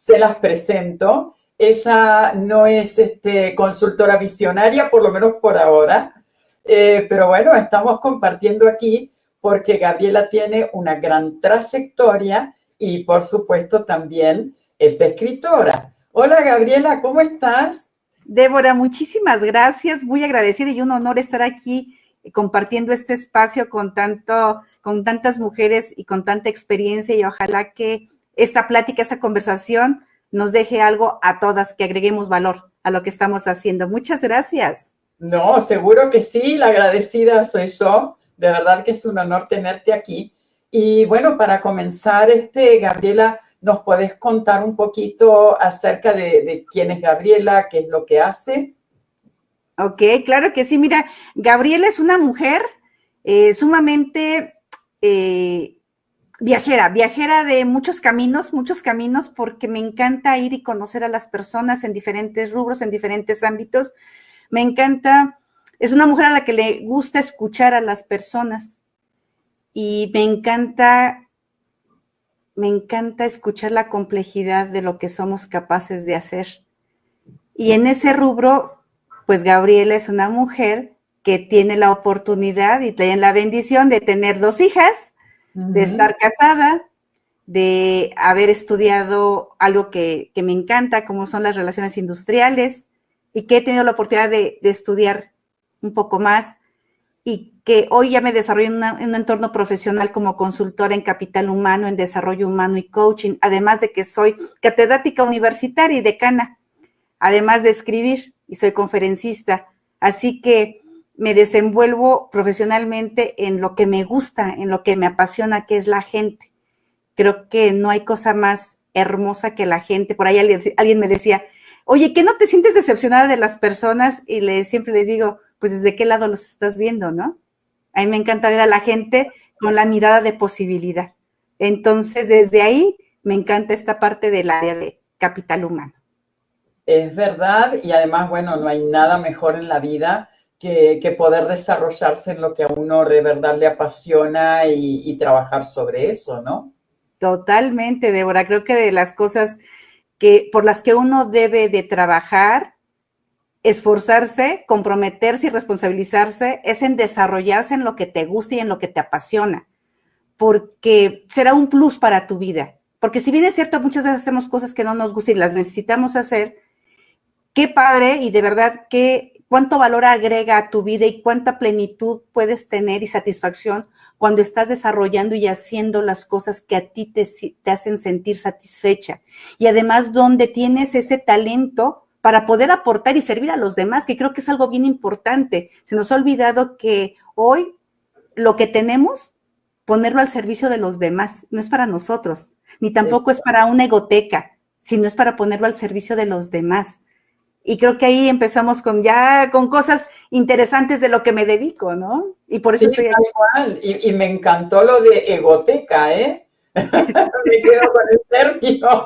se las presento. Ella no es consultora visionaria, por lo menos por ahora, pero bueno, estamos compartiendo aquí porque Gabriela tiene una gran trayectoria y por supuesto también es escritora. Hola Gabriela, ¿cómo estás? Débora, muchísimas gracias, muy agradecida y un honor estar aquí compartiendo este espacio con tantas mujeres y con tanta experiencia, y ojalá que esta plática, esta conversación nos deje algo a todas, que agreguemos valor a lo que estamos haciendo. Muchas gracias. No, seguro que sí, la agradecida soy yo. De verdad que es un honor tenerte aquí. Y bueno, para comenzar, Gabriela, ¿nos podés contar un poquito acerca de quién es Gabriela, qué es lo que hace? Ok, claro que sí. Mira, Gabriela es una mujer sumamente viajera de muchos caminos, porque me encanta ir y conocer a las personas en diferentes rubros, en diferentes ámbitos. Me encanta, es una mujer a la que le gusta escuchar a las personas y me encanta escuchar la complejidad de lo que somos capaces de hacer. Y en ese rubro, pues Gabriela es una mujer que tiene la oportunidad y tiene la bendición de tener 2 hijas, de estar casada, de haber estudiado algo que me encanta, como son las relaciones industriales, y que he tenido la oportunidad de estudiar un poco más, y que hoy ya me desarrollo en un entorno profesional como consultora en capital humano, en desarrollo humano y coaching, además de que soy catedrática universitaria y decana, además de escribir, y soy conferencista. Así que me desenvuelvo profesionalmente en lo que me gusta, en lo que me apasiona, que es la gente. Creo que no hay cosa más hermosa que la gente. Por ahí alguien me decía, oye, ¿qué no te sientes decepcionada de las personas? Y siempre les digo, pues ¿desde qué lado los estás viendo, no? A mí me encanta ver a la gente con la mirada de posibilidad. Entonces, desde ahí me encanta esta parte del área de capital humano. Es verdad, y además, bueno, no hay nada mejor en la vida que poder desarrollarse en lo que a uno de verdad le apasiona y trabajar sobre eso, ¿no? Totalmente, Débora. Creo que de las cosas por las que uno debe de trabajar, esforzarse, comprometerse y responsabilizarse, es en desarrollarse en lo que te gusta y en lo que te apasiona, porque será un plus para tu vida. Porque si bien es cierto, muchas veces hacemos cosas que no nos gustan y las necesitamos hacer, qué padre y de verdad cuánto valor agrega a tu vida y cuánta plenitud puedes tener y satisfacción cuando estás desarrollando y haciendo las cosas que a ti te hacen sentir satisfecha. Y además donde tienes ese talento para poder aportar y servir a los demás, que creo que es algo bien importante. Se nos ha olvidado que hoy lo que tenemos, ponerlo al servicio de los demás, no es para nosotros, ni tampoco es para una egoteca, sino es para ponerlo al servicio de los demás. Y creo que ahí empezamos con cosas interesantes de lo que me dedico, ¿no? Y por eso Sí, estoy aquí. tal cual. Y me encantó lo de egoteca, ¿eh? Me quedo con el término.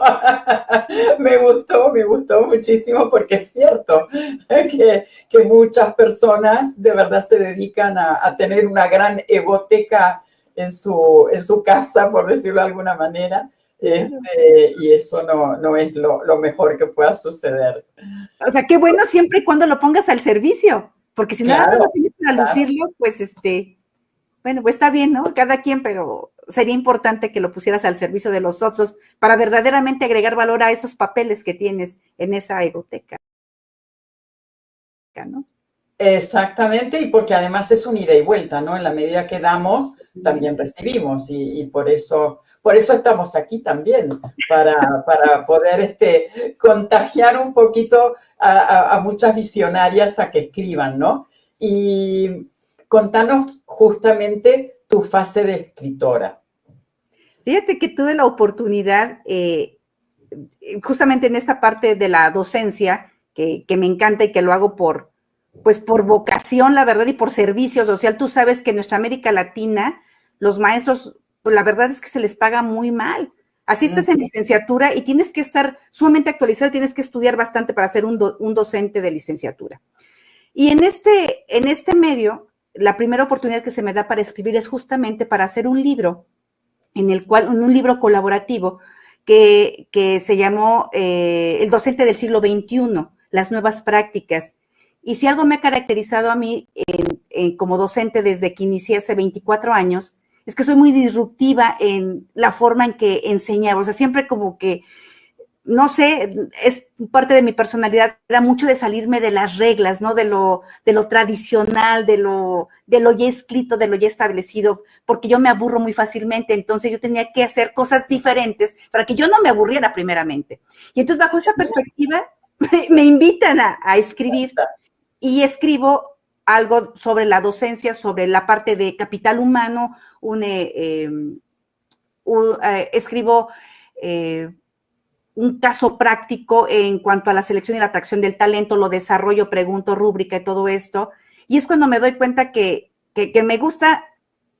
Me gustó muchísimo porque es cierto que muchas personas de verdad se dedican a tener una gran egoteca en su casa, por decirlo de alguna manera, Claro. y eso no es lo mejor que pueda suceder. O sea, qué bueno siempre y cuando lo pongas al servicio, porque si nada más lo Claro, tienes para claro. lucirlo, pues bueno, pues está bien, ¿no? Cada quien, pero sería importante que lo pusieras al servicio de los otros para verdaderamente agregar valor a esos papeles que tienes en esa egoteca, ¿no? Exactamente, y porque además es un ida y vuelta, ¿no? En la medida que damos, también recibimos, y por eso estamos aquí también, para poder contagiar un poquito a muchas visionarias a que escriban, ¿no? Y contanos justamente tu fase de escritora. Fíjate que tuve la oportunidad, justamente en esta parte de la docencia, que me encanta y que lo hago pues por vocación, la verdad, y por servicio social. Tú sabes que en nuestra América Latina, los maestros, pues la verdad es que se les paga muy mal. Así estás en licenciatura y tienes que estar sumamente actualizado, tienes que estudiar bastante para ser un docente de licenciatura. Y en este medio, la primera oportunidad que se me da para escribir es justamente para hacer un libro en un libro colaborativo, que se llamó El docente del siglo XXI, las nuevas prácticas. Y si algo me ha caracterizado a mí como docente desde que inicié hace 24 años, es que soy muy disruptiva en la forma en que enseñaba. O sea, siempre como que, no sé, es parte de mi personalidad, era mucho de salirme de las reglas, ¿no? De lo tradicional, de lo ya escrito, de lo ya establecido, porque yo me aburro muy fácilmente, entonces yo tenía que hacer cosas diferentes para que yo no me aburriera primeramente. Y entonces bajo esa perspectiva me invitan a escribir y escribo algo sobre la docencia, sobre la parte de capital humano, escribo un caso práctico en cuanto a la selección y la atracción del talento, lo desarrollo, pregunto, rúbrica y todo esto. Y es cuando me doy cuenta que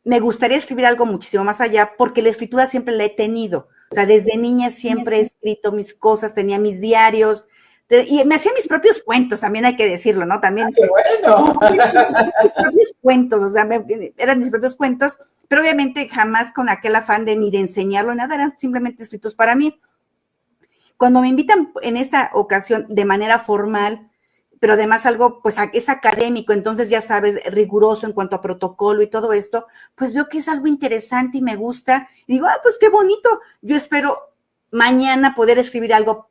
me gustaría escribir algo muchísimo más allá, porque la escritura siempre la he tenido. O sea, desde niña siempre he escrito mis cosas, tenía mis diarios, y me hacía mis propios cuentos, también hay que decirlo, ¿no? También. ¡Qué bueno! Mis propios cuentos, o sea, eran mis propios cuentos, pero obviamente jamás con aquel afán de ni de enseñarlo, nada, eran simplemente escritos para mí. Cuando me invitan en esta ocasión de manera formal, pero además algo, pues es académico, entonces ya sabes, riguroso en cuanto a protocolo y todo esto, pues veo que es algo interesante y me gusta, y digo, pues qué bonito, yo espero mañana poder escribir algo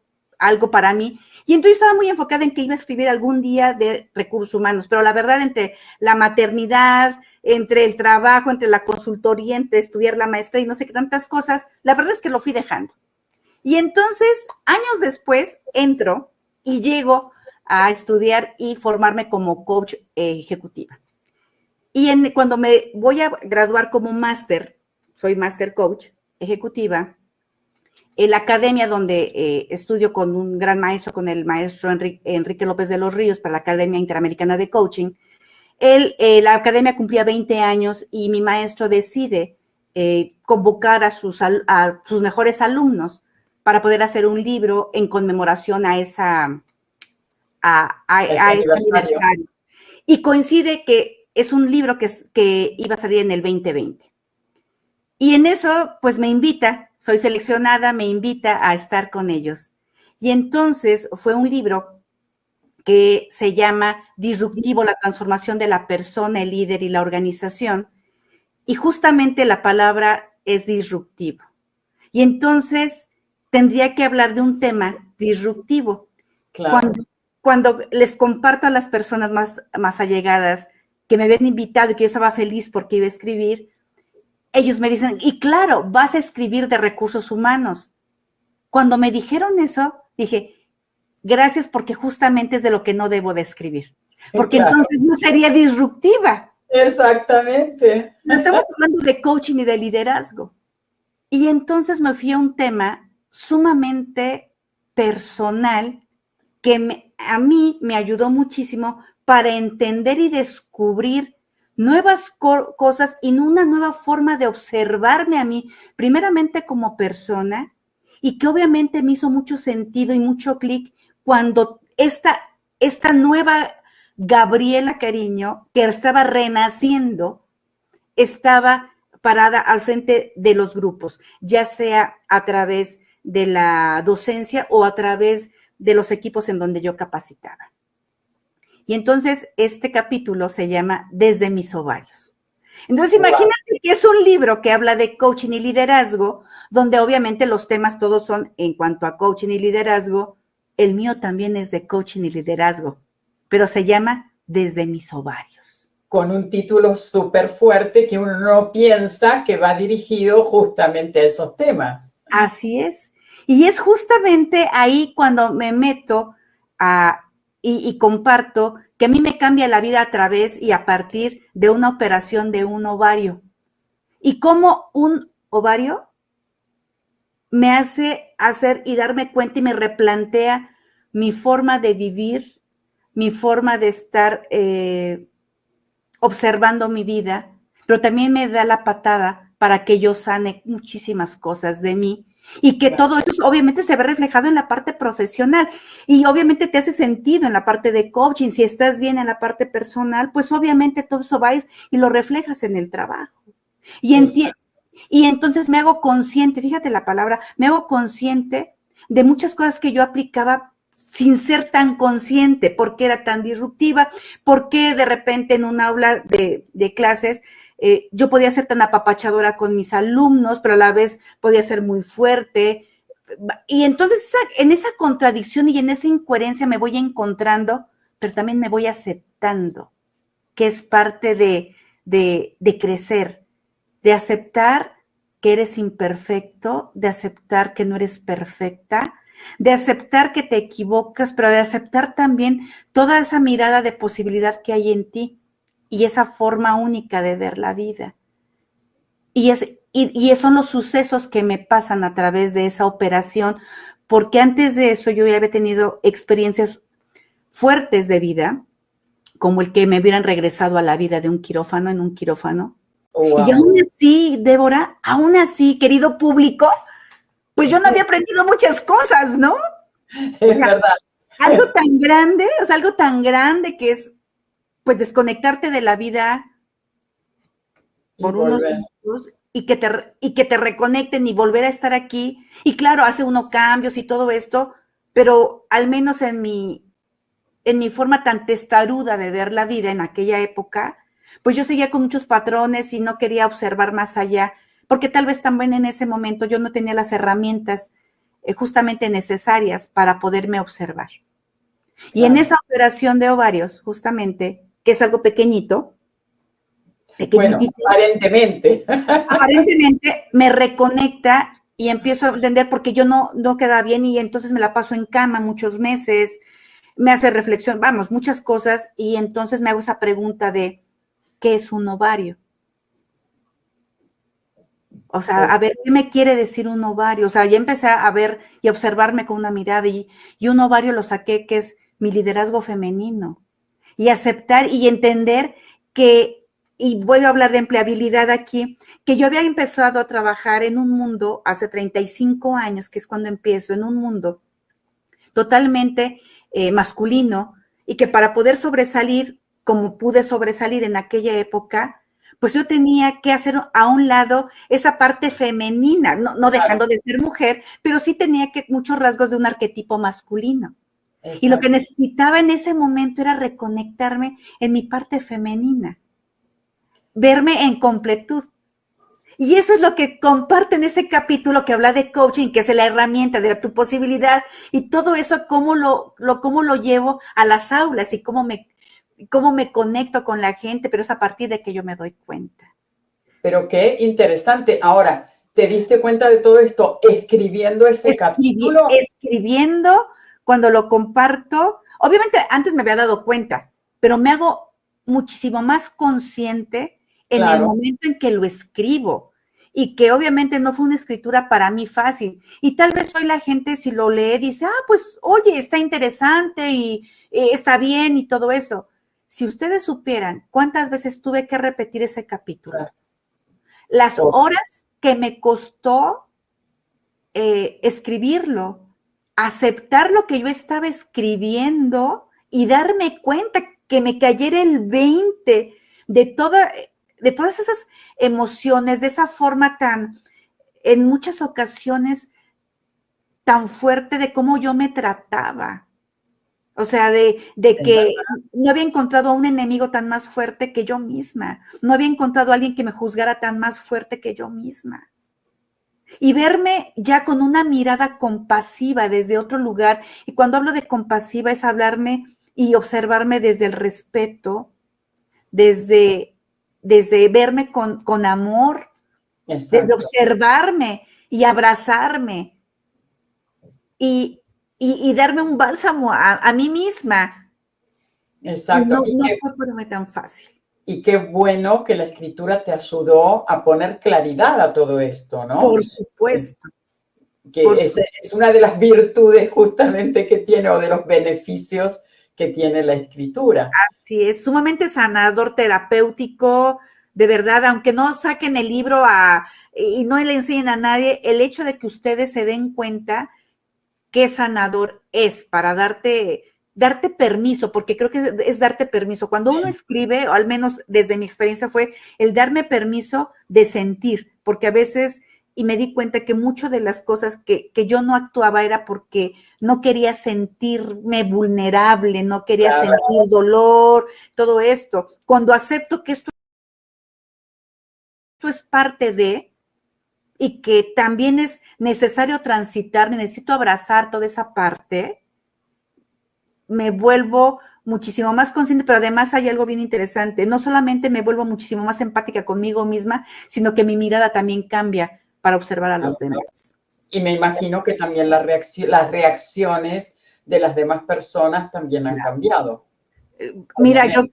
para mí, y entonces estaba muy enfocada en que iba a escribir algún día de recursos humanos, pero la verdad, entre la maternidad, entre el trabajo, entre la consultoría, entre estudiar la maestría y no sé qué tantas cosas, la verdad es que lo fui dejando. Y entonces, años después, entro y llego a estudiar y formarme como coach ejecutiva. Y cuando me voy a graduar como máster, soy máster coach ejecutiva, en la academia donde estudio con un gran maestro, con el maestro Enrique López de los Ríos, para la Academia Interamericana de Coaching, la academia cumplía 20 años y mi maestro decide convocar a sus mejores alumnos para poder hacer un libro en conmemoración a ese aniversario. Y coincide que es un libro que iba a salir en el 2020. Y en eso, pues me invita, soy seleccionada, me invita a estar con ellos. Y entonces fue un libro que se llama Disruptivo, la transformación de la persona, el líder y la organización. Y justamente la palabra es disruptivo. Y entonces tendría que hablar de un tema disruptivo. Claro. Cuando les comparto a las personas más allegadas que me habían invitado y que yo estaba feliz porque iba a escribir, ellos me dicen, y claro, vas a escribir de recursos humanos. Cuando me dijeron eso, dije, gracias, porque justamente es de lo que no debo de escribir. Porque claro, entonces no sería disruptiva. Exactamente. No estamos hablando de coaching y de liderazgo. Y entonces me fui a un tema sumamente personal que a mí me ayudó muchísimo para entender y descubrir nuevas cosas y una nueva forma de observarme a mí, primeramente como persona, y que obviamente me hizo mucho sentido y mucho clic cuando esta nueva Gabriela Cariño, que estaba renaciendo, estaba parada al frente de los grupos, ya sea a través de la docencia o a través de los equipos en donde yo capacitaba. Y entonces este capítulo se llama Desde mis ovarios. Entonces imagínate que es un libro que habla de coaching y liderazgo, donde obviamente los temas todos son en cuanto a coaching y liderazgo. El mío también es de coaching y liderazgo, pero se llama Desde mis ovarios. Con un título súper fuerte que uno no piensa que va dirigido justamente a esos temas. Así es. Y es justamente ahí cuando me meto y comparto que a mí me cambia la vida a través y a partir de una operación de un ovario. Y cómo un ovario me hace hacer y darme cuenta y me replantea mi forma de vivir, mi forma de estar observando mi vida, pero también me da la patada para que yo sane muchísimas cosas de mí y que todo eso obviamente se ve reflejado en la parte profesional y obviamente te hace sentido en la parte de coaching. Si estás bien en la parte personal, pues obviamente todo eso va y lo reflejas en el trabajo. Y Y entonces me hago consciente, fíjate la palabra, me hago consciente de muchas cosas que yo aplicaba sin ser tan consciente, por qué era tan disruptiva, por qué de repente en un aula de clases yo podía ser tan apapachadora con mis alumnos, pero a la vez podía ser muy fuerte. Y entonces en esa contradicción y en esa incoherencia me voy encontrando, pero también me voy aceptando, que es parte de crecer, de aceptar que eres imperfecto, de aceptar que no eres perfecta, de aceptar que te equivocas, pero de aceptar también toda esa mirada de posibilidad que hay en ti y esa forma única de ver la vida. Y son los sucesos que me pasan a través de esa operación, porque antes de eso yo ya había tenido experiencias fuertes de vida, como el que me hubieran regresado a la vida de un quirófano, en un quirófano. Wow. Y aún así, Débora, aún así, querido público, pues yo no había aprendido muchas cosas, ¿no? Es verdad. Algo tan grande que es, pues, desconectarte de la vida por unos minutos y que te reconecten y volver a estar aquí. Y claro, hace uno cambios y todo esto, pero al menos en mi forma tan testaruda de ver la vida en aquella época, pues yo seguía con muchos patrones y no quería observar más allá, porque tal vez también en ese momento yo no tenía las herramientas justamente necesarias para poderme observar. Claro. Y en esa operación de ovarios, justamente, que es algo pequeñito, bueno, aparentemente. Aparentemente me reconecta y empiezo a entender porque yo no quedaba bien y entonces me la paso en cama muchos meses, me hace reflexión, vamos, muchas cosas, y entonces me hago esa pregunta de, ¿qué es un ovario? O sea, a ver, ¿qué me quiere decir un ovario? O sea, ya empecé a ver y a observarme con una mirada y un ovario lo saqué, que es mi liderazgo femenino. Y aceptar y entender que, y voy a hablar de empleabilidad aquí, que yo había empezado a trabajar en un mundo hace 35 años, que es cuando empiezo, en un mundo totalmente masculino, y que para poder sobresalir, como pude sobresalir en aquella época, pues yo tenía que hacer a un lado esa parte femenina, no dejando de ser mujer, pero sí tenía que muchos rasgos de un arquetipo masculino. Exacto. Y lo que necesitaba en ese momento era reconectarme en mi parte femenina, verme en completud. Y eso es lo que comparten ese capítulo que habla de coaching, que es la herramienta de tu posibilidad, y todo eso, cómo lo llevo a las aulas y cómo me conecto con la gente, pero es a partir de que yo me doy cuenta. Pero qué interesante. Ahora, ¿te diste cuenta de todo esto escribiendo ese capítulo? Escribiendo, cuando lo comparto, obviamente antes me había dado cuenta, pero me hago muchísimo más consciente en el momento en que lo escribo, y que obviamente no fue una escritura para mí fácil, y tal vez hoy la gente si lo lee dice, pues oye, está interesante y está bien y todo eso. Si ustedes supieran cuántas veces tuve que repetir ese capítulo, las horas que me costó escribirlo, aceptar lo que yo estaba escribiendo y darme cuenta que me cayera el 20 de todas esas emociones, de esa forma en muchas ocasiones, tan fuerte de cómo yo me trataba. O sea, de que no había encontrado a un enemigo tan más fuerte que yo misma. No había encontrado a alguien que me juzgara tan más fuerte que yo misma. Y verme ya con una mirada compasiva desde otro lugar. Y cuando hablo de compasiva es hablarme y observarme desde el respeto, desde verme con amor, exacto, desde observarme y abrazarme y darme un bálsamo a mí misma. Exacto. No fue por mí tan fácil. Y qué bueno que la escritura te ayudó a poner claridad a todo esto, ¿no? Por supuesto. Es una de las virtudes justamente que tiene, o de los beneficios que tiene la escritura. Así es, sumamente sanador, terapéutico, de verdad, aunque no saquen el libro y no le enseñen a nadie, el hecho de que ustedes se den cuenta qué sanador es para darte darte permiso, porque creo que es darte permiso. Cuando uno escribe, o al menos desde mi experiencia fue el darme permiso de sentir, porque a veces, y me di cuenta que muchas de las cosas que yo no actuaba era porque no quería sentirme vulnerable, no quería sentir dolor, todo esto. Cuando acepto que esto es parte de, y que también es necesario transitar, necesito abrazar toda esa parte, me vuelvo muchísimo más consciente, pero además hay algo bien interesante, no solamente me vuelvo muchísimo más empática conmigo misma, sino que mi mirada también cambia para observar a los demás. Y me imagino que también las reacciones de las demás personas también han cambiado. Mira, yo,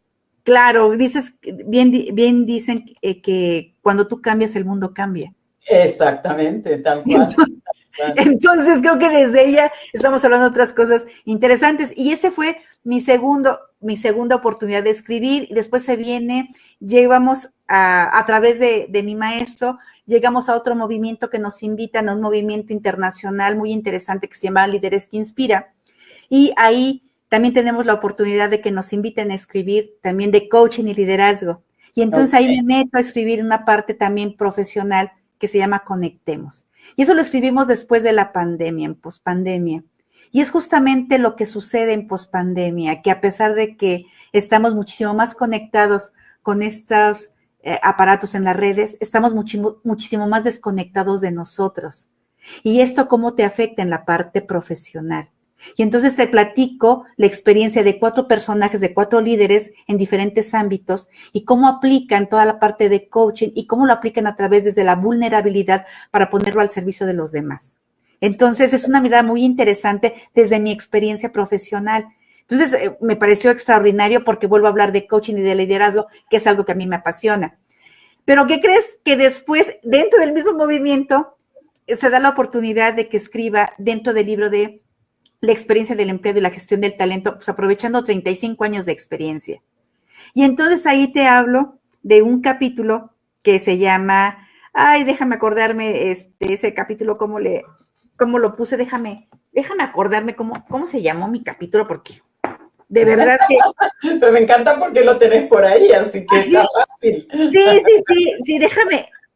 claro, dices, bien dicen que cuando tú cambias, el mundo cambia. Exactamente, tal cual. Entonces creo que desde ella estamos hablando de otras cosas interesantes. Y ese fue mi segunda oportunidad de escribir. Y después llegamos a través de mi maestro, llegamos a otro movimiento que nos invitan a un movimiento internacional muy interesante que se llama Líderes que Inspira. Y ahí también tenemos la oportunidad de que nos inviten a escribir también de coaching y liderazgo. Y entonces ahí me meto a escribir una parte también profesional que se llama Conectemos. Y eso lo escribimos después de la pandemia, en pospandemia. Y es justamente lo que sucede en pospandemia, que a pesar de que estamos muchísimo más conectados con estos aparatos en las redes, estamos muchísimo más desconectados de nosotros. ¿Y esto cómo te afecta en la parte profesional? Y entonces te platico la experiencia de 4 personajes, de 4 líderes en diferentes ámbitos y cómo aplican toda la parte de coaching y cómo lo aplican a través desde la vulnerabilidad para ponerlo al servicio de los demás. Entonces es una mirada muy interesante desde mi experiencia profesional. Entonces me pareció extraordinario porque vuelvo a hablar de coaching y de liderazgo, que es algo que a mí me apasiona. Pero ¿qué crees? Que después, dentro del mismo movimiento, se da la oportunidad de que escriba dentro del libro de la experiencia del empleo y la gestión del talento, pues aprovechando 35 años de experiencia. Y entonces ahí te hablo de un capítulo que se llama, déjame acordarme ese capítulo, cómo lo puse, déjame acordarme cómo se llamó mi capítulo, porque de verdad que... Pero me encanta porque lo tenés por ahí, así que está fácil. Sí,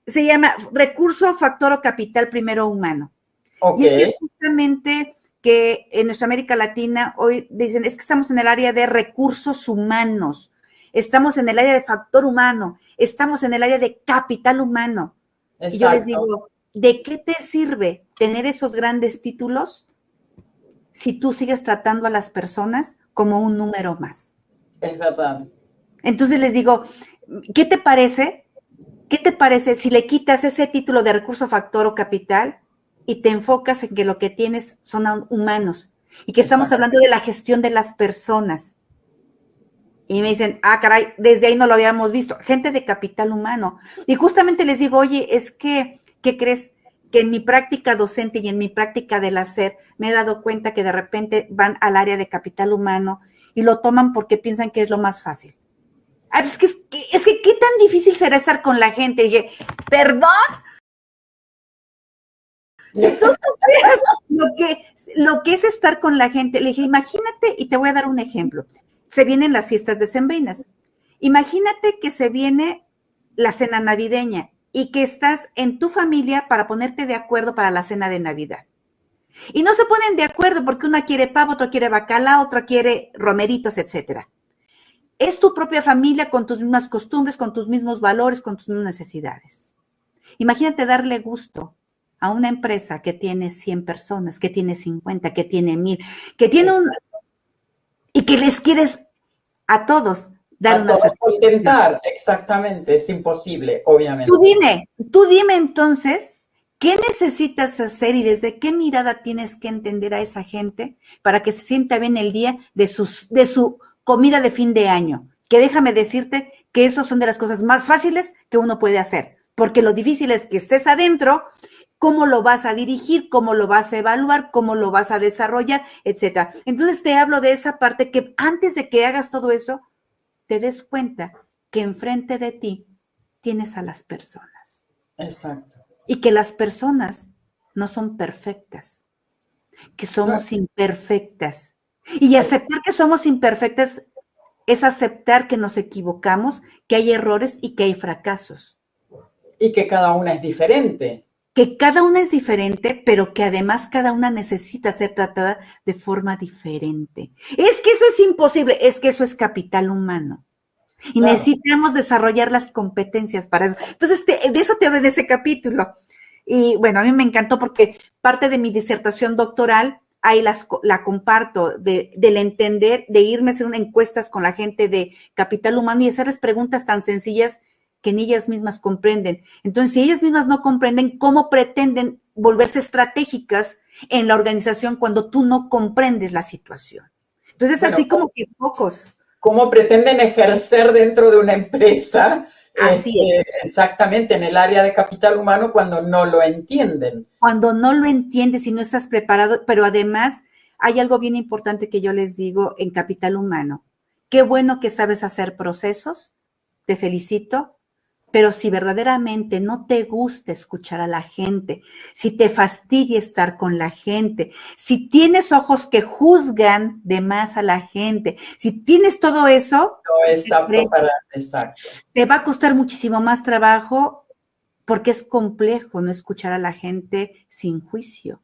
se llama Recurso, Factor o Capital Primero Humano. Okay. Y es que es justamente que en nuestra América Latina hoy dicen, es que estamos en el área de recursos humanos, estamos en el área de factor humano, estamos en el área de capital humano. Exacto. Y yo les digo, ¿de qué te sirve tener esos grandes títulos si tú sigues tratando a las personas como un número más? Es verdad. Entonces les digo, ¿qué te parece? ¿Qué te parece si le quitas ese título de recurso, factor o capital y te enfocas en que lo que tienes son humanos y que estamos hablando de la gestión de las personas? Y me dicen, caray, desde ahí no lo habíamos visto. Gente de capital humano. Y justamente les digo, oye, es que, ¿qué crees? Que en mi práctica docente y en mi práctica del hacer me he dado cuenta que de repente van al área de capital humano y lo toman porque piensan que es lo más fácil. Es que ¿qué tan difícil será estar con la gente? Y dije, ¿perdón? Si tú supieras lo que es estar con la gente, le dije, imagínate, y te voy a dar un ejemplo. Se vienen las fiestas decembrinas. Imagínate que se viene la cena navideña y que estás en tu familia para ponerte de acuerdo para la cena de Navidad. Y no se ponen de acuerdo porque una quiere pavo, otra quiere bacalao, otra quiere romeritos, etcétera. Es tu propia familia con tus mismas costumbres, con tus mismos valores, con tus mismas necesidades. Imagínate darle gusto a una empresa que tiene 100 personas, que tiene 50, que tiene 1000, que tiene y que les quieres a todos dar una satisfacción. Contentar, exactamente, es imposible, obviamente. Tú dime entonces, ¿qué necesitas hacer y desde qué mirada tienes que entender a esa gente para que se sienta bien el día de su comida de fin de año? Que déjame decirte que eso son de las cosas más fáciles que uno puede hacer, porque lo difícil es que estés adentro, cómo lo vas a dirigir, cómo lo vas a evaluar, cómo lo vas a desarrollar, etcétera. Entonces te hablo de esa parte que antes de que hagas todo eso, te des cuenta que enfrente de ti tienes a las personas. Exacto. Y que las personas no son perfectas, que somos imperfectas Y aceptar que somos imperfectas es aceptar que nos equivocamos, que hay errores y que hay fracasos. Y que cada una es diferente. Que cada una es diferente, pero que además cada una necesita ser tratada de forma diferente. Es que eso es imposible, es que eso es capital humano. Y Claro. necesitamos desarrollar las competencias para eso. Entonces, de eso te hablo en ese capítulo. Y bueno, a mí me encantó porque parte de mi disertación doctoral, ahí la comparto, del entender, de irme a hacer unas encuestas con la gente de capital humano y hacerles preguntas tan sencillas que ni ellas mismas comprenden. Entonces, si ellas mismas no comprenden, ¿cómo pretenden volverse estratégicas en la organización cuando tú no comprendes la situación? Entonces, Bueno, así como que pocos. ¿cómo pretenden ejercer dentro de una empresa? Así es. Exactamente, en el área de capital humano cuando no lo entienden. Cuando no lo entiendes y no estás preparado, pero además hay algo bien importante que yo les digo en capital humano. Qué bueno que sabes hacer procesos, te felicito, pero si verdaderamente no te gusta escuchar a la gente, si te fastidia estar con la gente, si tienes ojos que juzgan de más a la gente, si tienes todo eso, No es apto para, exacto. te va a costar muchísimo más trabajo porque es complejo no escuchar a la gente sin juicio.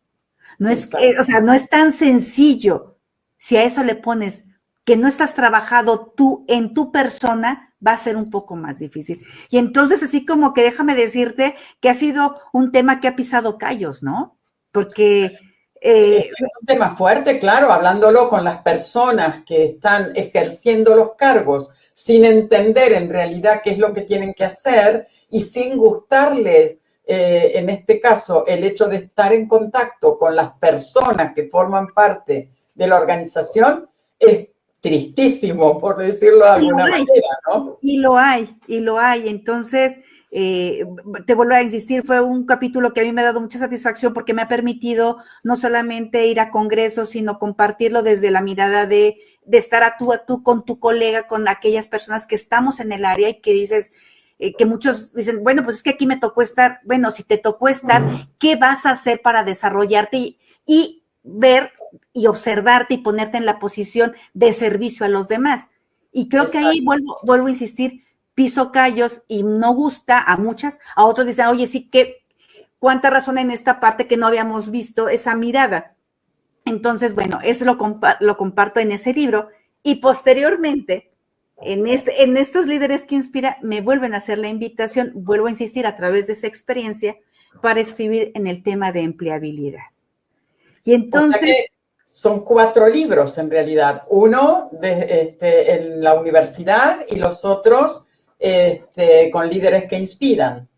No es, o sea, no es tan sencillo. Si a eso le pones que no estás trabajado tú en tu persona, va a ser un poco más difícil. Y entonces, así como que déjame decirte que ha sido un tema que ha pisado callos, ¿no? Porque es un tema fuerte, claro, hablándolo con las personas que están ejerciendo los cargos sin entender en realidad qué es lo que tienen que hacer y sin gustarles, en este caso, el hecho de estar en contacto con las personas que forman parte de la organización, es tristísimo, por decirlo de alguna manera, ¿no? Y lo hay, y lo hay. Entonces, te vuelvo a insistir, fue un capítulo que a mí me ha dado mucha satisfacción porque me ha permitido no solamente ir a congresos, sino compartirlo desde la mirada de estar a tú con tu colega, con aquellas personas que estamos en el área y que dices, que muchos dicen, bueno, pues es que aquí me tocó estar, bueno, si te tocó estar, ¿qué vas a hacer para desarrollarte y ver y observarte y ponerte en la posición de servicio a los demás? Y creo que ahí vuelvo a insistir, piso callos y no gusta a muchas, a otros dicen, oye, sí, que cuánta razón en esta parte que no habíamos visto esa mirada. Entonces, bueno, eso lo comparto en ese libro y posteriormente, en estos líderes que inspira, me vuelven a hacer la invitación, vuelvo a insistir a través de esa experiencia para escribir en el tema de empleabilidad. Y entonces... O sea que son 4 libros en realidad, uno en la universidad y los otros con líderes que inspiran.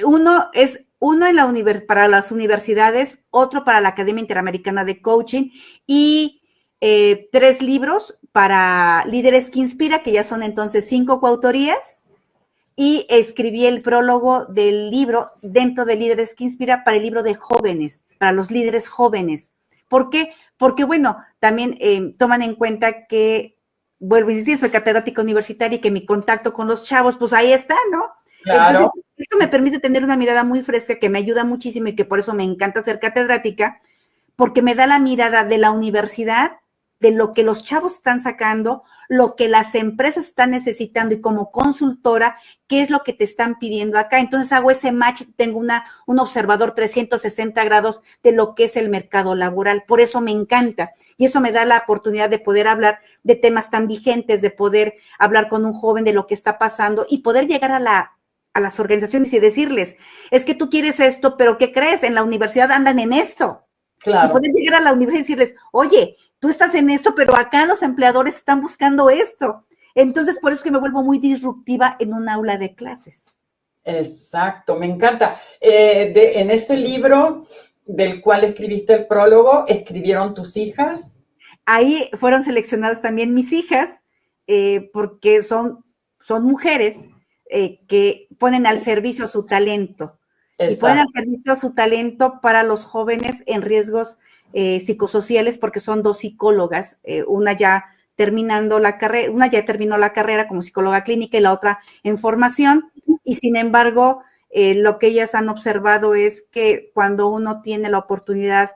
Uno para las universidades, otro para la Academia Interamericana de Coaching y 3 libros para líderes que inspira, que ya son entonces 5 coautorías, y escribí el prólogo del libro dentro de Líderes que Inspira para el libro de jóvenes, para los líderes jóvenes. ¿Por qué? Porque, bueno, también toman en cuenta que, vuelvo a insistir, soy catedrática universitaria y que mi contacto con los chavos, pues ahí está, ¿no? Claro. Entonces, esto me permite tener una mirada muy fresca que me ayuda muchísimo y que por eso me encanta ser catedrática, porque me da la mirada de la universidad, de lo que los chavos están sacando, lo que las empresas están necesitando y como consultora, qué es lo que te están pidiendo acá. Entonces hago ese match, tengo un observador 360 grados de lo que es el mercado laboral. Por eso me encanta y eso me da la oportunidad de poder hablar de temas tan vigentes, de poder hablar con un joven de lo que está pasando y poder llegar a las organizaciones y decirles, es que tú quieres esto, pero ¿qué crees? En la universidad andan en esto. Claro. Y poder llegar a la universidad y decirles, oye, tú estás en esto, pero acá los empleadores están buscando esto. Entonces, por eso es que me vuelvo muy disruptiva en un aula de clases. Exacto, me encanta. En ese libro del cual escribiste el prólogo, ¿escribieron tus hijas? Ahí fueron seleccionadas también mis hijas, porque son mujeres que ponen al servicio su talento. Exacto. Y ponen al servicio su talento para los jóvenes en riesgos psicosociales, porque son 2 psicólogas, una ya terminando la carrera, una ya terminó la carrera como psicóloga clínica y la otra en formación, y sin embargo, lo que ellas han observado es que cuando uno tiene la oportunidad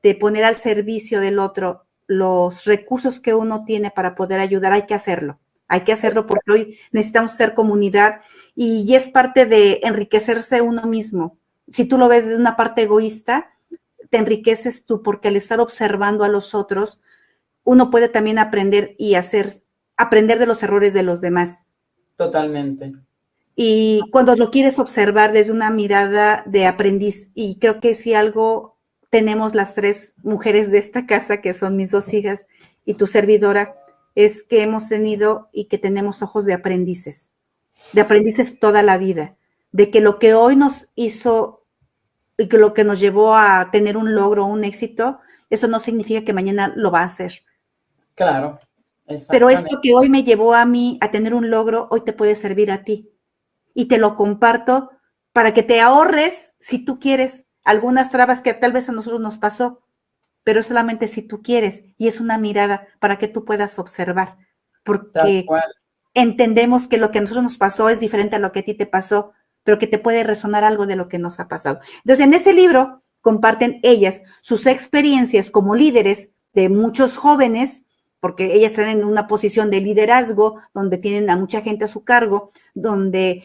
de poner al servicio del otro los recursos que uno tiene para poder ayudar, hay que hacerlo. Hay que hacerlo porque hoy necesitamos ser comunidad y es parte de enriquecerse uno mismo. Si tú lo ves de una parte egoísta, te enriqueces tú porque al estar observando a los otros, uno puede también aprender y aprender de los errores de los demás. Totalmente. Y cuando lo quieres observar desde una mirada de aprendiz, y creo que si algo tenemos las tres mujeres de esta casa, que son mis dos hijas y tu servidora, es que hemos tenido y que tenemos ojos de aprendices toda la vida, de que lo que hoy nos hizo y que lo que nos llevó a tener un logro, un éxito, eso no significa que mañana lo va a hacer. Claro, Pero exactamente. esto que hoy me llevó a mí a tener un logro, hoy te puede servir a ti. Y te lo comparto para que te ahorres, si tú quieres, algunas trabas que tal vez a nosotros nos pasó, pero solamente si tú quieres, y es una mirada para que tú puedas observar, Tal porque cual. entendemos que lo que a nosotros nos pasó es diferente a lo que a ti te pasó, pero que te puede resonar algo de lo que nos ha pasado. Entonces, en ese libro comparten ellas sus experiencias como líderes de muchos jóvenes, porque ellas están en una posición de liderazgo, donde tienen a mucha gente a su cargo, donde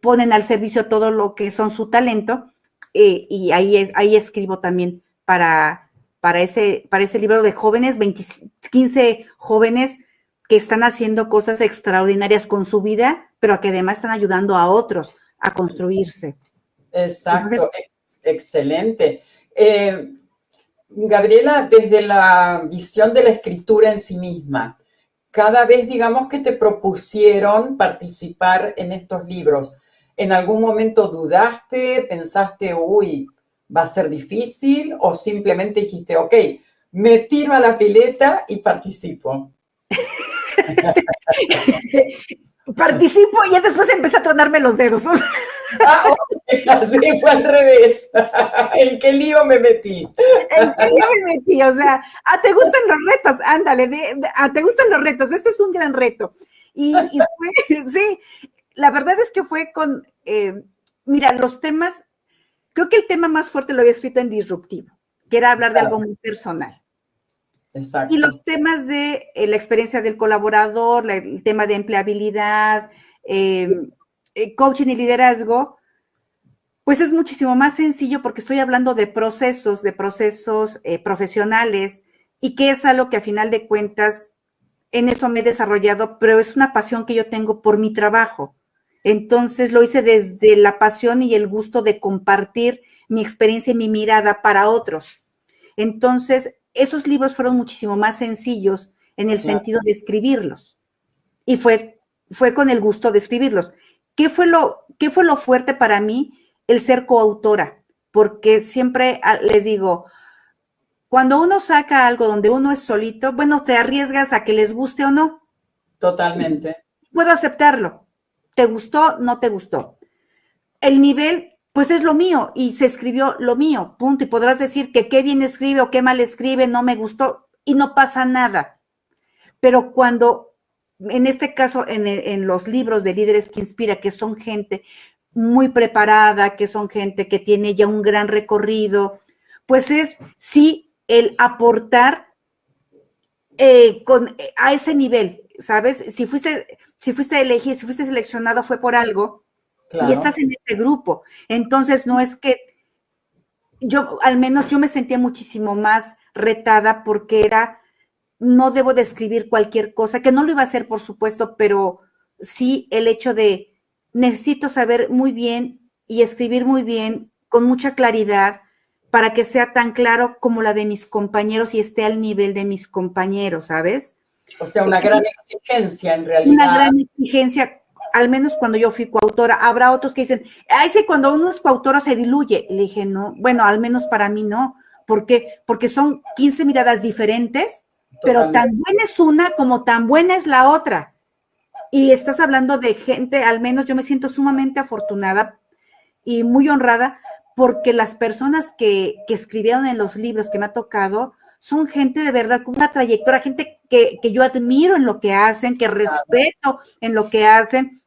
ponen al servicio todo lo que son su talento, y ahí escribo también para ese libro de jóvenes, 15 jóvenes que están haciendo cosas extraordinarias con su vida, pero que además están ayudando a otros a construirse. Exacto, excelente. Gabriela, desde la visión de la escritura en sí misma, cada vez, digamos, que te propusieron participar en estos libros, ¿en algún momento dudaste, pensaste, uy, va a ser difícil? ¿O simplemente dijiste, ok, me tiro a la pileta y participo? Participo y ya después empecé a tronarme los dedos. Ah, ok, así fue al revés. ¿En qué lío me metí? ¿En qué lío me metí? O sea, ¿te gustan los retos? Ándale, ¿te gustan los retos? Ese es un gran reto. Y fue, sí, la verdad es que fue con, mira, los temas, creo que el tema más fuerte lo había escrito en Disruptivo, que era hablar de algo muy personal. Y Exacto. los temas de la experiencia del colaborador, el tema de empleabilidad, coaching y liderazgo, pues es muchísimo más sencillo porque estoy hablando de procesos profesionales y que es algo que a final de cuentas en eso me he desarrollado, pero es una pasión que yo tengo por mi trabajo. Entonces lo hice desde la pasión y el gusto de compartir mi experiencia y mi mirada para otros. Entonces, esos libros fueron muchísimo más sencillos en el sentido de escribirlos. Y fue con el gusto de escribirlos. ¿Qué fue lo fuerte para mí? El ser coautora, porque siempre les digo, cuando uno saca algo donde uno es solito, bueno, te arriesgas a que les guste o no. Totalmente. Puedo aceptarlo. ¿Te gustó? No te gustó. El nivel, pues es lo mío y se escribió lo mío, punto. Y podrás decir que qué bien escribe o qué mal escribe, no me gustó y no pasa nada. Pero cuando, en este caso, en los libros de Líderes que Inspira, que son gente muy preparada, que son gente que tiene ya un gran recorrido, pues es sí el aportar a ese nivel, ¿sabes? Si fuiste elegido, si fuiste seleccionado fue por algo y Claro. estás en este grupo. Entonces no es que al menos yo me sentía muchísimo más retada porque no debo de escribir cualquier cosa, que no lo iba a hacer, por supuesto, pero sí el hecho de necesito saber muy bien y escribir muy bien, con mucha claridad, para que sea tan claro como la de mis compañeros y esté al nivel de mis compañeros, ¿sabes? O sea, una gran exigencia en Una realidad. gran exigencia, al menos cuando yo fui coautora. Habrá otros que dicen, ay, sí, cuando uno es coautora se diluye. Le dije, no, bueno, al menos para mí no. ¿Por qué? Porque son 15 miradas diferentes, pero Totalmente. tan buena es una como tan buena es la otra. Y estás hablando de gente, al menos yo me siento sumamente afortunada y muy honrada porque las personas que escribieron en los libros que me ha tocado son gente de verdad con una trayectoria, gente que yo admiro en lo que hacen, que respeto en lo que hacen,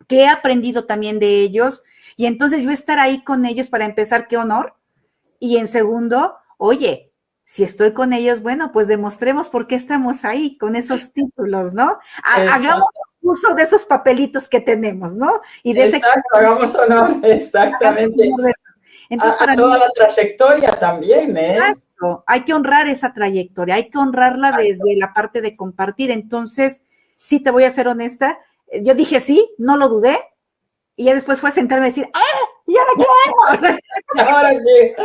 que he aprendido también de ellos. Y entonces yo estar ahí con ellos para empezar, qué honor. Y en segundo, oye, si estoy con ellos, bueno, pues demostremos por qué estamos ahí con esos títulos, ¿no? Hagamos uso de esos papelitos que tenemos, ¿no? Y de exacto, hagamos honor, exactamente. Entonces, para toda la trayectoria también, ¿eh? Exacto, hay que honrar esa trayectoria, hay que honrarla desde la parte de compartir. Entonces, sí, te voy a ser honesta, yo dije sí, no lo dudé, y ya después fue a sentarme a decir, ¡ah! ¿Y ahora qué hago? ¿Ahora qué?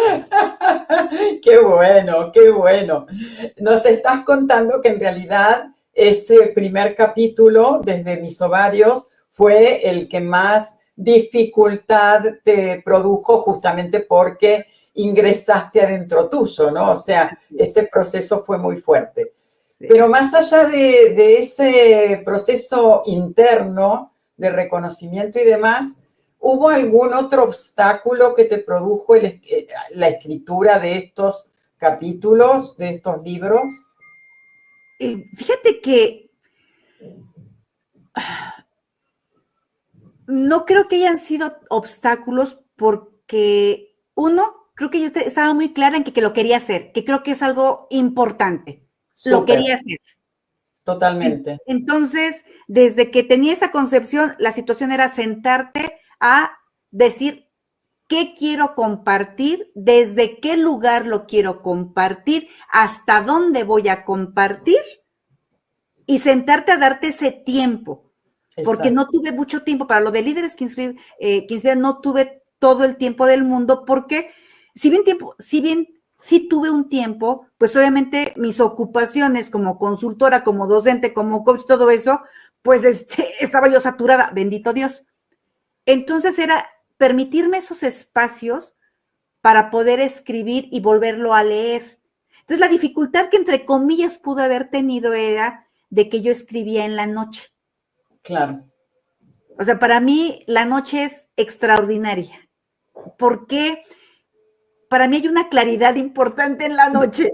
Qué bueno, qué bueno. Nos estás contando que en realidad ese primer capítulo, desde mis ovarios, fue el que más dificultad te produjo justamente porque ingresaste adentro tuyo, ¿no? O sea, ese proceso fue muy fuerte. Sí. Pero más allá de ese proceso interno de reconocimiento y demás, ¿hubo algún otro obstáculo que te produjo la escritura de estos capítulos, de estos libros? Fíjate que no creo que hayan sido obstáculos porque, uno, creo que yo estaba muy clara en que lo quería hacer, que creo que es algo importante. Súper. Lo quería hacer. Totalmente. Entonces, desde que tenía esa concepción, la situación era sentarte a decir qué quiero compartir, desde qué lugar lo quiero compartir, hasta dónde voy a compartir y sentarte a darte ese tiempo. Porque Exacto. No tuve mucho tiempo para lo de líderes que inspiran, no tuve todo el tiempo del mundo, porque si bien sí tuve un tiempo, pues obviamente mis ocupaciones como consultora, como docente, como coach, todo eso, pues estaba yo saturada, bendito Dios. Entonces era permitirme esos espacios para poder escribir y volverlo a leer. Entonces la dificultad que entre comillas pude haber tenido era de que yo escribía en la noche. Claro. O sea, para mí la noche es extraordinaria, porque para mí hay una claridad importante en la noche.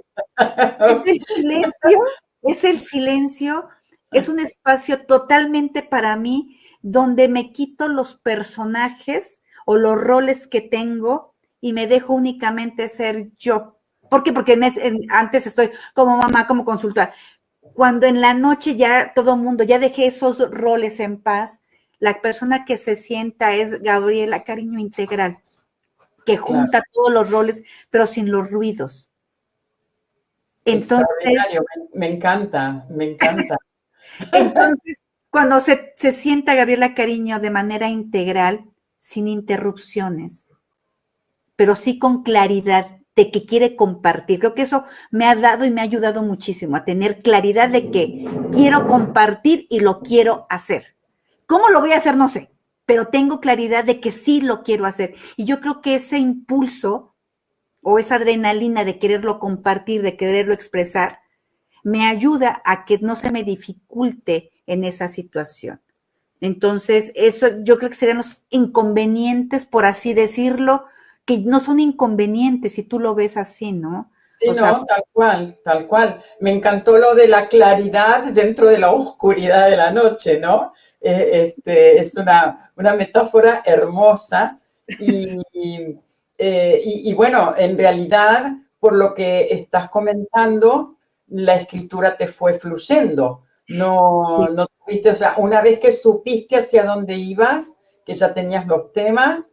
Es el silencio, es un espacio totalmente para mí donde me quito los personajes o los roles que tengo y me dejo únicamente ser yo. ¿Por qué? Porque antes estoy como mamá, como consultora. Cuando en la noche ya todo mundo, ya dejé esos roles en paz, la persona que se sienta es Gabriela Cariño Integral, que junta todos los roles, pero sin los ruidos. Entonces, extraordinario, me encanta, me encanta. Entonces, cuando se sienta Gabriela Cariño de manera integral, sin interrupciones, pero sí con claridad de que quiere compartir. Creo que eso me ha dado y me ha ayudado muchísimo a tener claridad de que quiero compartir y lo quiero hacer. ¿Cómo lo voy a hacer? No sé, pero tengo claridad de que sí lo quiero hacer. Y yo creo que ese impulso o esa adrenalina de quererlo compartir, de quererlo expresar, me ayuda a que no se me dificulte en esa situación. Entonces, eso yo creo que serían los inconvenientes, por así decirlo, que no son inconvenientes si tú lo ves así, ¿no? Sí, no, tal cual, tal cual. Me encantó lo de la claridad dentro de la oscuridad de la noche, ¿no? Es una metáfora hermosa y bueno, en realidad, por lo que estás comentando, la escritura te fue fluyendo. No tuviste, o sea, una vez que supiste hacia dónde ibas, que ya tenías los temas,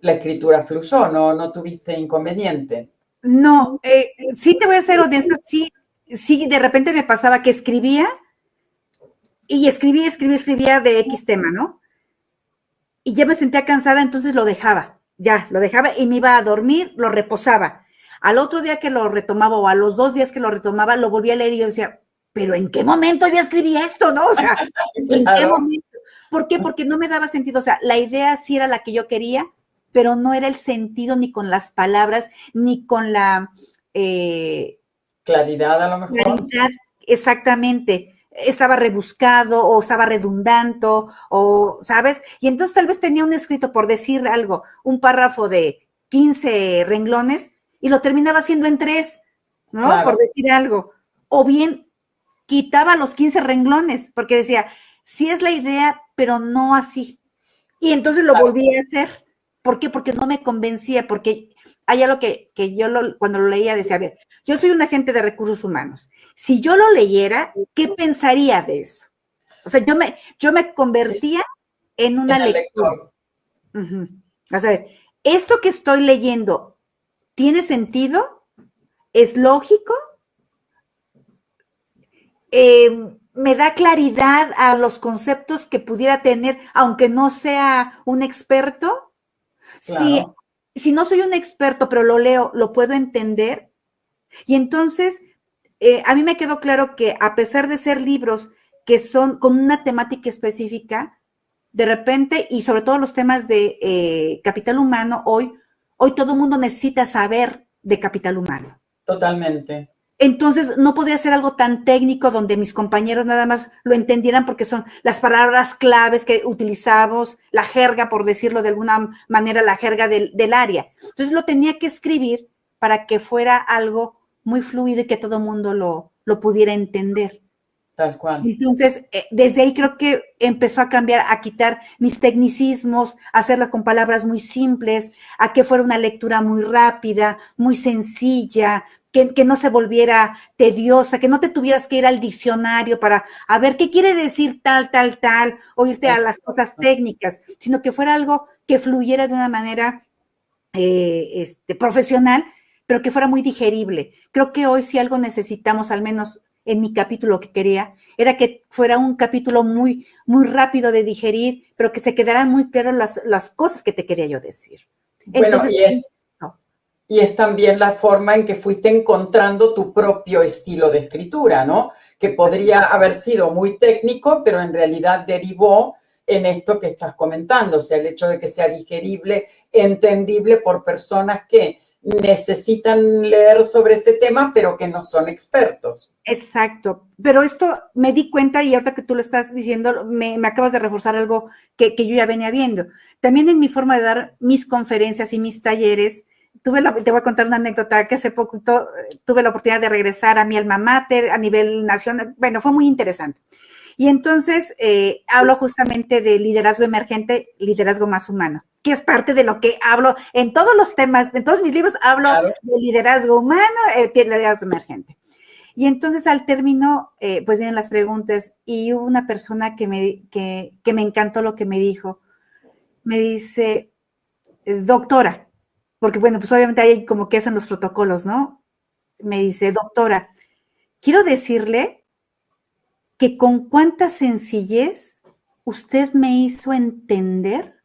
la escritura fluyó, no tuviste inconveniente. No, sí te voy a ser honesta, sí, de repente me pasaba que escribía y escribía de X tema, ¿no? Y ya me sentía cansada, entonces lo dejaba y me iba a dormir, lo reposaba. Al otro día que lo retomaba o a los 2 días que lo retomaba, lo volví a leer y yo decía, pero ¿en qué momento yo escribí esto, no? O sea, ¿en qué momento? ¿Por qué? Porque no me daba sentido, o sea, la idea sí era la que yo quería, pero no era el sentido ni con las palabras, ni con la... claridad a lo mejor. Claridad, exactamente. Estaba rebuscado o estaba redundante o, ¿sabes? Y entonces tal vez tenía un escrito, por decir algo, un párrafo de 15 renglones y lo terminaba haciendo en 3, ¿no? Claro. Por decir algo. O bien quitaba los 15 renglones porque decía, sí es la idea, pero no así. Y entonces lo volví a hacer. ¿Por qué? Porque no me convencía, porque hay algo que yo cuando lo leía decía, a ver, yo soy un agente de recursos humanos. Si yo lo leyera, ¿qué pensaría de eso? O sea, yo me convertía en una lectura. Uh-huh. A ver, ¿esto que estoy leyendo tiene sentido? ¿Es lógico? ¿Me da claridad a los conceptos que pudiera tener, aunque no sea un experto? Claro. Si no soy un experto, pero lo leo, ¿lo puedo entender? Y entonces, a mí me quedó claro que a pesar de ser libros que son con una temática específica, de repente, y sobre todo los temas de capital humano, hoy todo el mundo necesita saber de capital humano. Totalmente. Entonces, no podría ser algo tan técnico donde mis compañeros nada más lo entendieran porque son las palabras claves que utilizamos, la jerga, por decirlo de alguna manera, la jerga del área. Entonces, lo tenía que escribir para que fuera algo muy fluido y que todo el mundo lo pudiera entender. Tal cual. Entonces, desde ahí creo que empezó a cambiar, a quitar mis tecnicismos, a hacerla con palabras muy simples, a que fuera una lectura muy rápida, muy sencilla, que no se volviera tediosa, que no te tuvieras que ir al diccionario para a ver qué quiere decir tal, o irte a las cosas técnicas, sino que fuera algo que fluyera de una manera profesional, pero que fuera muy digerible. Creo que hoy si algo necesitamos, al menos en mi capítulo que quería, era que fuera un capítulo muy, muy rápido de digerir, pero que se quedaran muy claras las cosas que te quería yo decir. Bueno, entonces, y es también la forma en que fuiste encontrando tu propio estilo de escritura, ¿no? Que podría haber sido muy técnico, pero en realidad derivó en esto que estás comentando, o sea, el hecho de que sea digerible, entendible por personas que necesitan leer sobre ese tema, pero que no son expertos. Exacto, pero esto me di cuenta y ahorita que tú lo estás diciendo, me acabas de reforzar algo que yo ya venía viendo. También en mi forma de dar mis conferencias y mis talleres, te voy a contar una anécdota que hace poco tuve la oportunidad de regresar a mi alma mater a nivel nacional, bueno, fue muy interesante. Y entonces hablo justamente de liderazgo emergente, liderazgo más humano, que es parte de lo que hablo en todos los temas, en todos mis libros hablo de liderazgo humano, liderazgo emergente. Y entonces al término, pues vienen las preguntas y hubo una persona que me encantó lo que me dijo. Me dice, doctora, porque bueno, pues obviamente hay como que hacen los protocolos, ¿no? Me dice, doctora, quiero decirle que con cuánta sencillez usted me hizo entender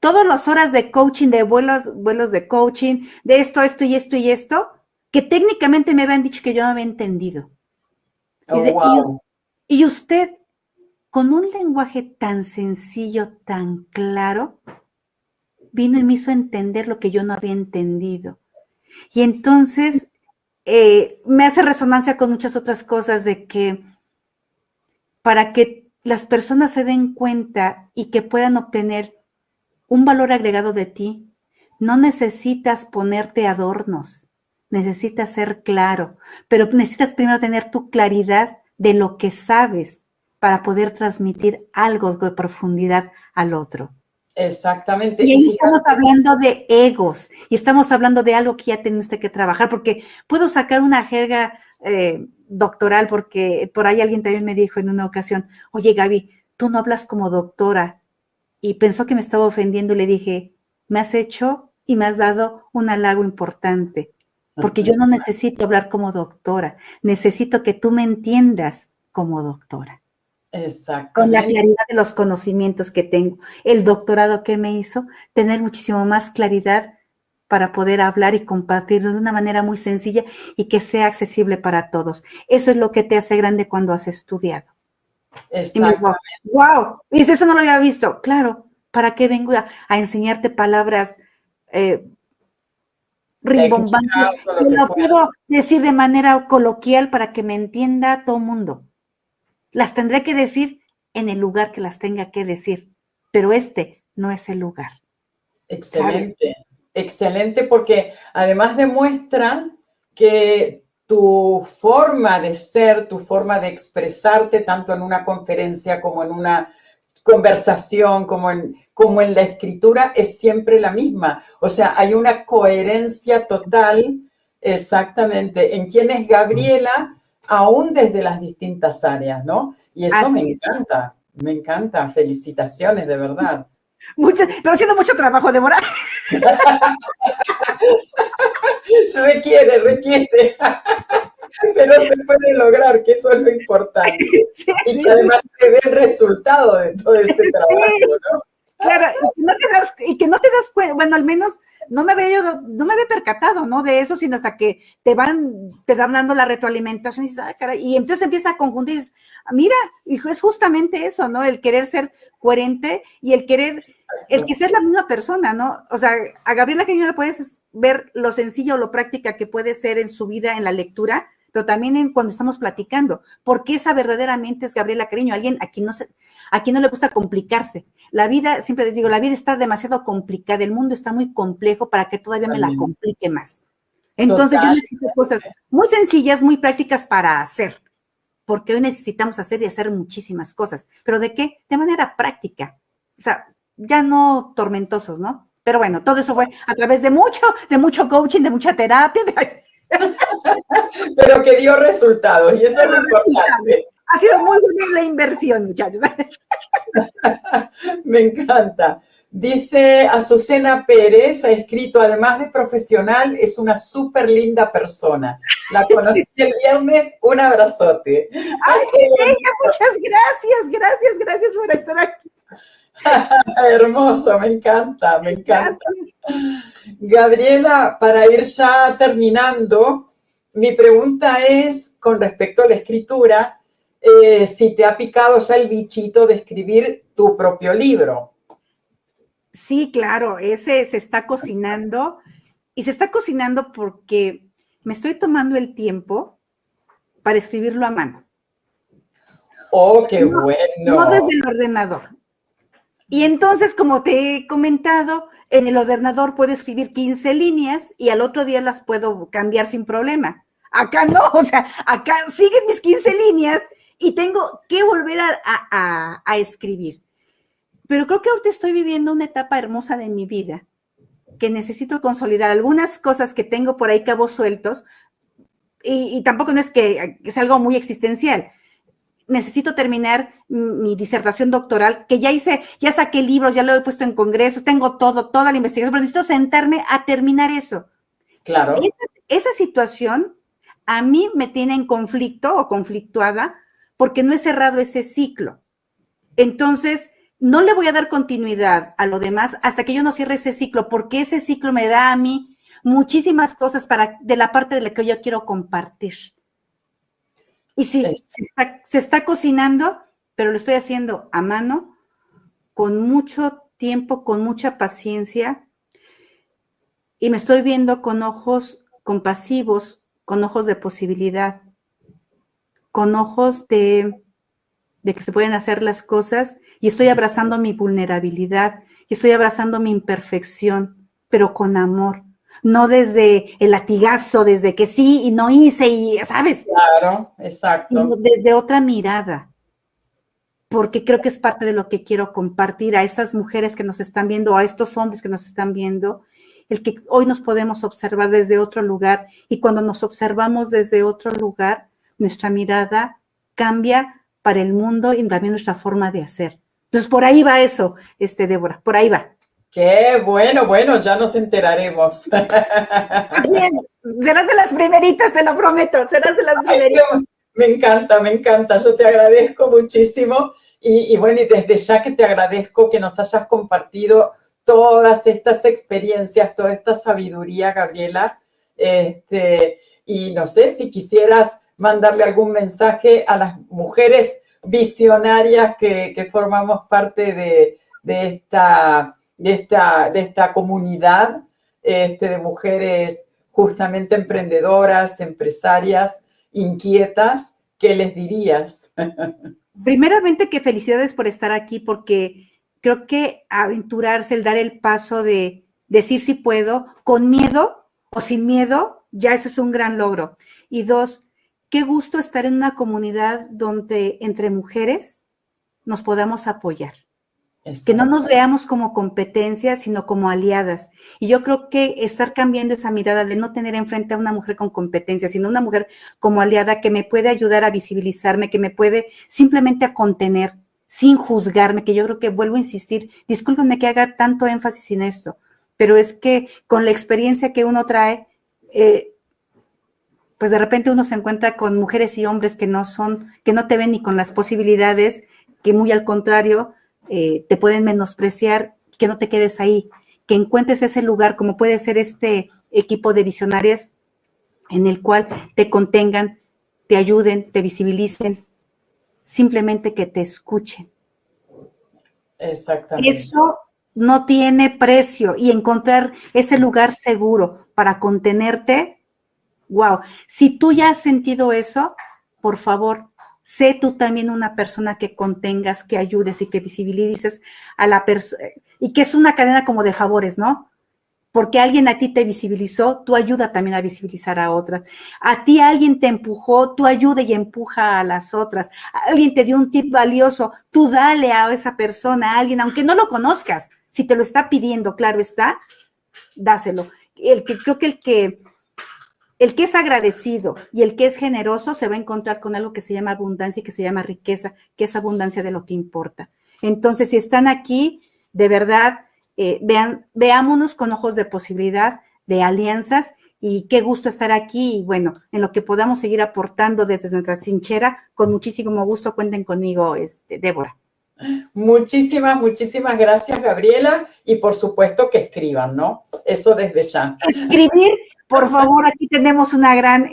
todas las horas de coaching, de vuelos de coaching, de esto y esto, que técnicamente me habían dicho que yo no había entendido. Oh, wow. Y usted, con un lenguaje tan sencillo, tan claro, vino y me hizo entender lo que yo no había entendido. Y entonces me hace resonancia con muchas otras cosas de que para que las personas se den cuenta y que puedan obtener un valor agregado de ti, no necesitas ponerte adornos, necesitas ser claro, pero necesitas primero tener tu claridad de lo que sabes para poder transmitir algo de profundidad al otro. Exactamente. Y ahí estamos hablando de egos y estamos hablando de algo que ya teniste que trabajar, porque puedo sacar una jerga doctoral, porque por ahí alguien también me dijo en una ocasión, oye Gaby, tú no hablas como doctora, y pensó que me estaba ofendiendo y le dije, me has hecho y me has dado un halago importante, porque yo no necesito hablar como doctora, necesito que tú me entiendas como doctora. Exactamente. Con la claridad de los conocimientos que tengo. El doctorado que me hizo tener muchísimo más claridad para poder hablar y compartirlo de una manera muy sencilla y que sea accesible para todos. Eso es lo que te hace grande cuando has estudiado. Exactamente. Y wow, dice, eso no lo había visto. Claro, ¿para qué vengo a enseñarte palabras rimbombantes? Lo puedo decir de manera coloquial para que me entienda todo el mundo. Las tendré que decir en el lugar que las tenga que decir, pero este no es el lugar. Excelente, ¿sabes? Excelente, porque además demuestra que tu forma de ser, tu forma de expresarte, tanto en una conferencia como en una conversación, como en la escritura, es siempre la misma. O sea, hay una coherencia total exactamente, en quién es Gabriela, aún desde las distintas áreas, ¿no? Y eso me encanta, felicitaciones, de verdad. Pero haciendo mucho trabajo, Débora. Requiere, pero se puede lograr, que eso es lo importante. Sí, Y que además se ve el resultado de todo este trabajo, ¿no? Claro, y que no te das cuenta, bueno, al menos no me había percatado, ¿no? De eso, sino hasta que te van dando la retroalimentación y dices, ah, caray, y entonces empieza a confundir, y dices, mira, hijo, es justamente eso, ¿no? El querer ser coherente y el que ser la misma persona, ¿no? O sea, a Gabriela Carrillo la puedes ver lo sencilla o lo práctica que puede ser en su vida, en la lectura, pero también cuando estamos platicando, porque esa verdaderamente es Gabriela Carrillo, alguien a quien no le gusta complicarse. La vida, siempre les digo, la vida está demasiado complicada, el mundo está muy complejo para que todavía me la complique más. Entonces yo necesito cosas muy sencillas, muy prácticas para hacer, porque hoy necesitamos hacer y hacer muchísimas cosas. ¿Pero de qué? De manera práctica. O sea, ya no tormentosos, ¿no? Pero bueno, todo eso fue a través de mucho coaching, de mucha terapia. Pero que dio resultados, y eso es lo importante. Ha sido muy buena la inversión, muchachos. Me encanta. Dice Azucena Pérez, ha escrito, además de profesional, es una súper linda persona. La conocí el viernes, un abrazote. ¡Ay, qué bella! Muchas gracias por estar aquí. Hermoso, me encanta. Gracias. Gabriela, para ir ya terminando, mi pregunta es, con respecto a la escritura, si te ha picado ya el bichito de escribir tu propio libro. Sí, claro, ese se está cocinando y se está cocinando porque me estoy tomando el tiempo para escribirlo a mano. ¡Oh, qué bueno! No desde el ordenador. Y entonces, como te he comentado, en el ordenador puedo escribir 15 líneas y al otro día las puedo cambiar sin problema. Acá no, o sea, acá siguen mis 15 líneas y tengo que volver a escribir. Pero creo que ahorita estoy viviendo una etapa hermosa de mi vida, que necesito consolidar algunas cosas que tengo por ahí cabos sueltos, y tampoco no es que es algo muy existencial. Necesito terminar mi disertación doctoral, que ya saqué libros, ya lo he puesto en congresos, tengo toda la investigación, pero necesito sentarme a terminar eso. Claro. Esa situación a mí me tiene en conflicto o conflictuada porque no he cerrado ese ciclo. Entonces, no le voy a dar continuidad a lo demás hasta que yo no cierre ese ciclo, porque ese ciclo me da a mí muchísimas cosas de la parte de la que yo quiero compartir. Y sí, se está cocinando, pero lo estoy haciendo a mano, con mucho tiempo, con mucha paciencia, y me estoy viendo con ojos compasivos, con ojos de posibilidad, con ojos de que se pueden hacer las cosas, y estoy abrazando mi vulnerabilidad, y estoy abrazando mi imperfección, pero con amor, no desde el latigazo, desde que sí y no hice, y ¿sabes? Claro, exacto. Desde otra mirada, porque creo que es parte de lo que quiero compartir a estas mujeres que nos están viendo, a estos hombres que nos están viendo, el que hoy nos podemos observar desde otro lugar, y cuando nos observamos desde otro lugar, nuestra mirada cambia para el mundo y también nuestra forma de hacer. Entonces, por ahí va eso, Débora, por ahí va. Qué bueno, ya nos enteraremos. Así es, serás de las primeritas, te lo prometo, serás de las primeritas. Ay, me encanta, yo te agradezco muchísimo y bueno, y desde ya que te agradezco que nos hayas compartido todas estas experiencias, toda esta sabiduría, Gabriela, y no sé si quisieras mandarle algún mensaje a las mujeres visionarias que formamos parte de esta comunidad de mujeres justamente emprendedoras, empresarias, inquietas. ¿Qué les dirías? Primeramente, que felicidades por estar aquí, porque creo que aventurarse, el dar el paso de decir si puedo, con miedo o sin miedo, ya eso es un gran logro. Y dos, qué gusto estar en una comunidad donde entre mujeres nos podamos apoyar. que no nos veamos como competencia, sino como aliadas. Y yo creo que estar cambiando esa mirada de no tener enfrente a una mujer con competencia, sino una mujer como aliada que me puede ayudar a visibilizarme, que me puede simplemente a contener, sin juzgarme, que yo creo que vuelvo a insistir, discúlpenme que haga tanto énfasis en esto, pero es que con la experiencia que uno trae, pues de repente uno se encuentra con mujeres y hombres que no te ven ni con las posibilidades, que muy al contrario, te pueden menospreciar, que no te quedes ahí, que encuentres ese lugar, como puede ser este equipo de visionarias, en el cual te contengan, te ayuden, te visibilicen, simplemente que te escuchen. Exactamente. Eso no tiene precio, y encontrar ese lugar seguro para contenerte, wow. Si tú ya has sentido eso, por favor, sé tú también una persona que contengas, que ayudes y que visibilices a la persona, y que es una cadena como de favores, ¿no? Porque alguien a ti te visibilizó, tú ayuda también a visibilizar a otras. A ti alguien te empujó, tú ayuda y empuja a las otras. Alguien te dio un tip valioso, tú dale a esa persona, a alguien, aunque no lo conozcas, si te lo está pidiendo, claro está, dáselo. Creo que el que es agradecido y el que es generoso se va a encontrar con algo que se llama abundancia y que se llama riqueza, que es abundancia de lo que importa. Entonces, si están aquí, de verdad, veámonos con ojos de posibilidad, de alianzas, y qué gusto estar aquí, y bueno, en lo que podamos seguir aportando desde nuestra trinchera, con muchísimo gusto, cuenten conmigo, Débora. Muchísimas gracias, Gabriela, y por supuesto que escriban, ¿no? Eso desde ya. Escribir, por favor, aquí tenemos una gran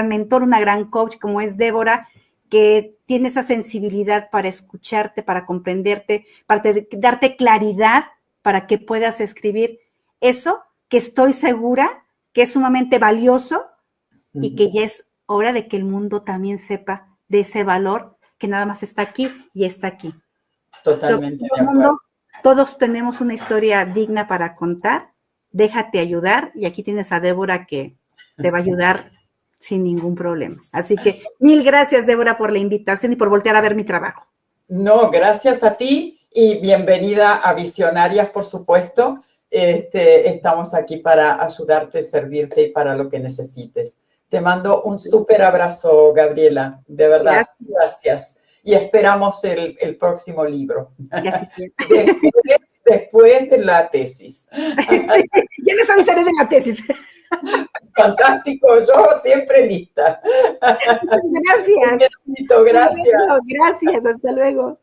mentor, una gran coach como es Débora, que tiene esa sensibilidad para escucharte, para comprenderte, para darte claridad para que puedas escribir eso que estoy segura que es sumamente valioso y que ya es hora de que el mundo también sepa de ese valor que nada más está aquí y está aquí. Totalmente de acuerdo. Todos tenemos una historia digna para contar, déjate ayudar, y aquí tienes a Débora que te va a ayudar sin ningún problema. Así que mil gracias, Débora, por la invitación y por voltear a ver mi trabajo. No, gracias a ti y bienvenida a Visionarias, por supuesto. Estamos aquí para ayudarte, servirte y para lo que necesites. Te mando un súper abrazo, Gabriela. De verdad, gracias. Y esperamos el próximo libro. Después de la tesis. Sí, ya les avisaré de la tesis. Fantástico, yo siempre lista. Gracias. Un besito, gracias. Gracias, hasta luego.